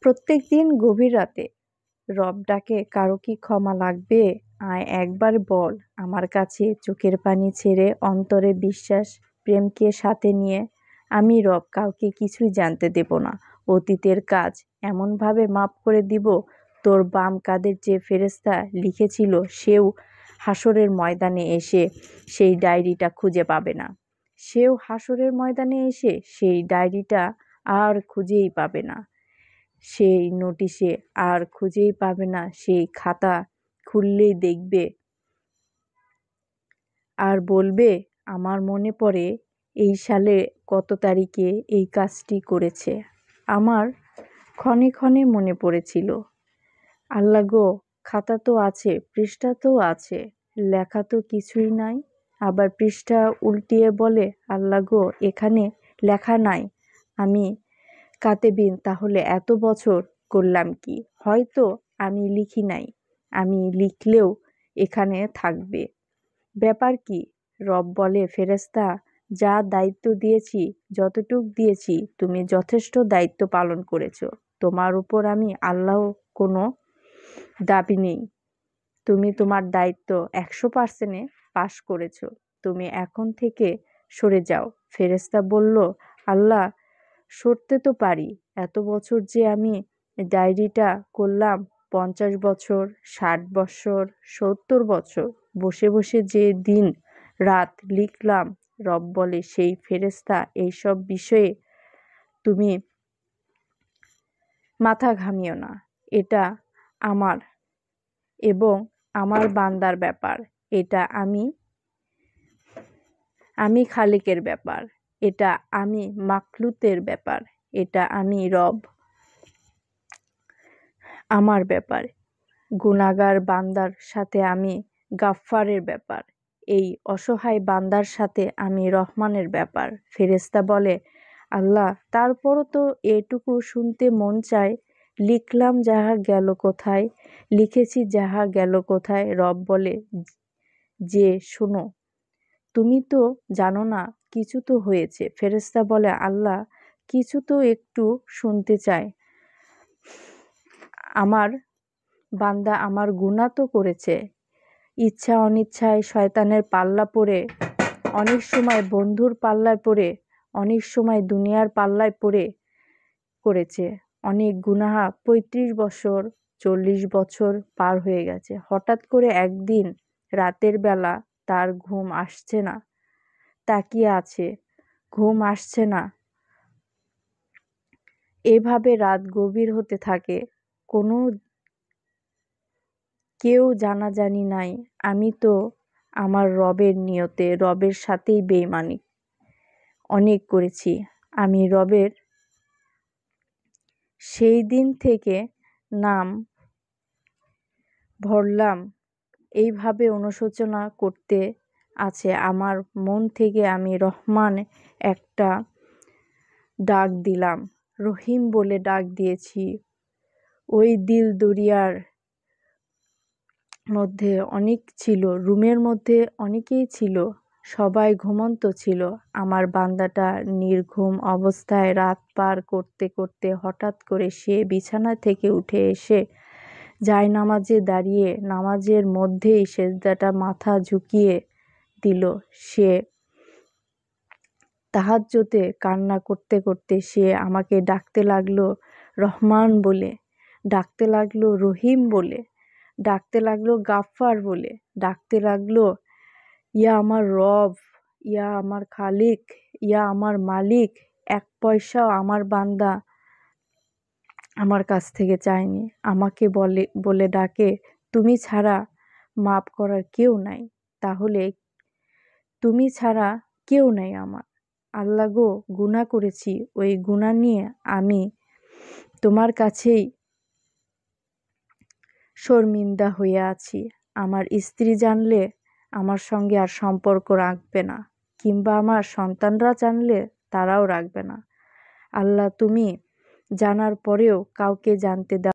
প্রত্যেক দিন গভীর রাতে রব ডাকে, কারো কি ক্ষমা লাগবে? আয় একবার বল আমার কাছে, চোখের পানি ছেড়ে অন্তরে বিশ্বাস প্রেমকে সাথে নিয়ে। আমি রব, কাউকে কিছুই জানতে দেব না। অতীতের কাজ এমনভাবে মাপ করে দিব, তোর বাম কাঁধের যে ফেরেশতা লিখেছিল সেও হাসরের ময়দানে এসে সেই ডায়েরিটা খুঁজে পাবে না। সেও হাসরের ময়দানে এসে সেই ডায়েরিটা আর খুঁজেই পাবে না। সেই নোটিশে আর খুঁজেই পাবে না। সেই খাতা খুললেই দেখবে আর বলবে, আমার মনে পড়ে এই সালে কত তারিখে এই কাজটি করেছে। আমার ক্ষণে ক্ষণে মনে পড়েছিল। আল্লাহ গো, খাতা তো আছে, পৃষ্ঠা তো আছে, লেখা তো কিছুই নাই। আবার পৃষ্ঠা উল্টিয়ে বলে, আল্লাহ গো, এখানে লেখা নাই। আমি কাতেবিন, তাহলে এত বছর করলাম কি? হয়তো আমি লিখি নাই, আমি লিখলেও এখানে থাকবে। ব্যাপার কি? রব বলে, ফেরেশতা, যা দায়িত্ব দিয়েছি, যতটুক দিয়েছি তুমি যথেষ্ট দায়িত্ব পালন করেছ। তোমার উপর আমি আল্লাহ কোনো দাবি নেই। তুমি তোমার দায়িত্ব 100% পাশ করেছ। তুমি এখন থেকে সরে যাও। ফেরেশতা বলল, আল্লাহ, সরতে তো পারি। এত বছর যে আমি ডায়েরিটা করলাম, 50 বছর, 60 বছর, 70 বছর বসে বসে যে দিন রাত লিখলাম। রব বলে, সেই ফেরেশতা, এইসব বিষয়ে তুমি মাথা ঘামিও না। এটা আমার এবং আমার বান্দার ব্যাপার। এটা আমি খালিকের ব্যাপার। এটা আমি মাখলুতের ব্যাপার। এটা আমি রব, আমার ব্যাপার। গুনাহগার বান্দার সাথে আমি গাফফারের ব্যাপার। এই অসহায় বান্দার সাথে আমি রহমানের ব্যাপার। ফেরেশতা বলে, আল্লাহ, তারপরও তো এটুকু শুনতে মন চায়। লিখলাম যাহা গেল কোথায়, লিখেছি যাহা গেল কোথায়। রব বলে, যে শোনো, তুমি তো জানো না কিছু তো হয়েছে। ফেরেশতা বলে, আল্লাহ, কিছু তো একটু শুনতে চায়। আমার বান্দা আমার গুনাহ তো করেছে, ইচ্ছা অনিচ্ছায় শয়তানের পাল্লা পড়ে, অনেক সময় বন্ধুর পাল্লায় পড়ে, অনেক সময় দুনিয়ার পাল্লায় পড়ে করেছে অনেক গুনাহ। 35 বছর, 40 বছর পার হয়ে গেছে। হঠাৎ করে একদিন রাতের বেলা তার ঘুম আসছে না, তাকিয়ে আছে, ঘুম আসছে না। এভাবে রাত গভীর হতে থাকে। কোনো কেউ জানাজানি নাই। আমি তো আমার রবের নিয়তে, রবের সাথেই বেঈমানি অনেক করেছি। আমি রবের সেই দিন থেকে নাম ভরলাম। এইভাবে অনুশোচনা করতে আছে আমার মন থেকে আমি রহমান একটা ডাক দিলাম, রহিম বলে ডাক দিয়েছি। ওই দিল দরিয়ার মধ্যে অনেক ছিল, রুমের মধ্যে অনেকেই ছিল, সবাই ঘুমন্ত ছিল। আমার বান্দাটা নির্ঘুম অবস্থায় রাত পার করতে করতে হঠাৎ করে সে বিছানা থেকে উঠে এসে জায়নামাজে দাঁড়িয়ে নামাজের মধ্যেই সেজদাটা মাথা ঝুঁকিয়ে দিল। সে তাহাজ্জুদে কান্না করতে করতে সে আমাকে ডাকতে লাগলো রহমান বলে, ডাকতে লাগলো রহিম বলে, ডাকতে লাগলো গাফফার বলে, ডাকতে লাগলো, ইয়া আমার রব, ইয়া আমার খালিক, ইয়া আমার মালিক। এক পয়সাও আমার বান্দা আমার কাছ থেকে চায়নি। আমাকে বলে ডাকে, তুমি ছাড়া মাপ করার কেউ নাই। তাহলে তুমি ছাড়া কেউ নাই আমার। আল্লাহ গো, গুনাহ করেছি, ওই গুনাহ নিয়ে আমি তোমার কাছেই শর্মিন্দা হয়ে আছি। আমার স্ত্রী জানলে আমার সঙ্গে আর সম্পর্ক রাখবে না, কিংবা আমার সন্তানরা জানলে তারাও রাখবে না। আল্লাহ, তুমি জানার পরেও কাউকে জানতে দাও